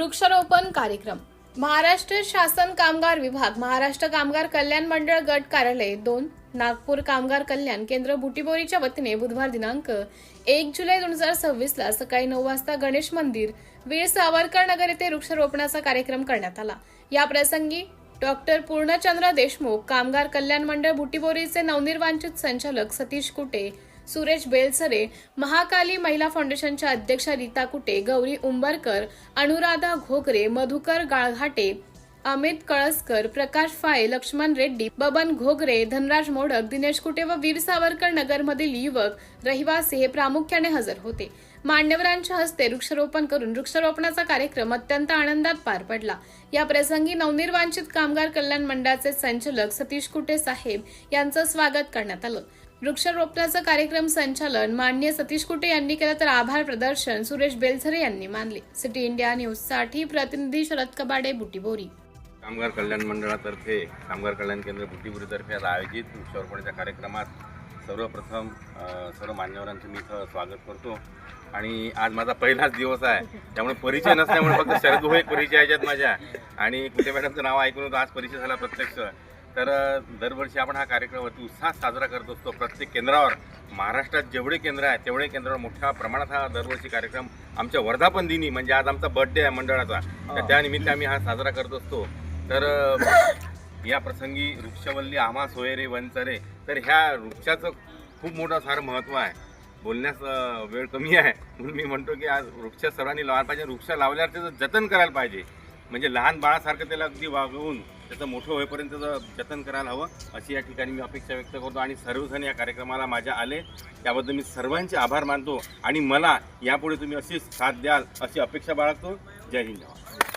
वृक्षारोपण कार्यक्रम महाराष्ट्र शासन कामगार विभाग महाराष्ट्र कामगार कल्याण मंडळ गट कार्यालय 2 नागपूर कामगार कल्याण केंद्र बुटीबोरीच्या वतीने बुधवार दिनांक 1 जुलै 2026 ला सकाळी 9 वाजता गणेश मंदिर वीर सावरकर नगर येथे वृक्षारोपणाचा कार्यक्रम करण्यात आला। या प्रसंगी डॉक्टर पूर्णचंद्र देशमुख कामगार कल्याण मंडळ बुटीबोरीचे नवनिर्वाचित संचालक सतीश कुटे, सुरेश बेलसरे, महाकाली महिला फाउंडेशनच्या अध्यक्षा रीता कुटे, गौरी उंबरकर, अनुराधा घोगरे, मधुकर गाळघाटे, अमित कळसकर, प्रकाश फाळे, लक्ष्मण रेड्डी, बबन घोगरे, धनराज मोडक, दिनेश कुटे व वीर सावरकर नगरमधील युवक रहिवासी हे प्रामुख्याने हजर होते। मान्यवरांच्या हस्ते वृक्षारोपण करून वृक्षारोपणाचा कार्यक्रम अत्यंत आनंदात पार पडला। या प्रसंगी नवनिर्वाचित कामगार कल्याण मंडळाचे संचालक सतीश कुटे साहेब यांचं स्वागत करण्यात आलं। वृक्षारोपणाचा कार्यक्रम संचालन माननीय सतीश कुटे यांनी केलं तर आभार प्रदर्शन सुरेश बेलसरे यांनी मानले। सिटी इंडिया न्यूज साठी प्रतिनिधी शरद कबाडे, बुटीबोरी। कामगार कल्याण मंडळातर्फे कामगार कल्याण केंद्र बुटीबोरीतर्फे आज आयोजित वृक्षारोपणाच्या कार्यक्रमात सर्वप्रथम सर्व मान्यवरांचं मी इथं स्वागत करतो। आणि आज माझा पहिलाच दिवस आहे, त्यामुळे परिचय नसल्यामुळे फक्त शरद भाऊ एक परिचय आहेत माझ्या, आणि कुटे मॅडमचं नाव ऐकून होतं, आज परिचय झाला प्रत्यक्ष। तर दरवर्षी आपण हा कार्यक्रम अति उत्साहात साजरा करत असतो। प्रत्येक केंद्रावर महाराष्ट्रात जेवढे केंद्र आहेत तेवढे केंद्रावर मोठ्या प्रमाणात हा दरवर्षी कार्यक्रम आमच्या वर्धापन दिनी म्हणजे आज आमचा बर्थडे आहे मंडळाचा, तर त्यानिमित्त आम्ही हा साजरा करत असतो। तर या प्रसंगी वृक्षवल्ली आम्हा सोयरे वंचरे, तर ह्या वृक्षाचं खूप मोठं सारं महत्त्व आहे। बोलण्यास वेळ कमी आहे म्हणून मी म्हणतो की आज वृक्ष सर्वांनी लावायला पाहिजे। वृक्ष लावल्यावर त्याचं जतन करायला पाहिजे, म्हणजे लहान बाळासारखं त्याला अगदी वागवून त्याचं मोठं होईपर्यंत त्याचं जतन करायला हवं, अशी या ठिकाणी मी अपेक्षा व्यक्त करतो। आणि सर्वजण या कार्यक्रमाला माझ्या आले त्याबद्दल मी सर्वांचे आभार मानतो, आणि मला यापुढे तुम्ही अशीच साथ द्याल अशी अपेक्षा बाळगतो। जय हिंद।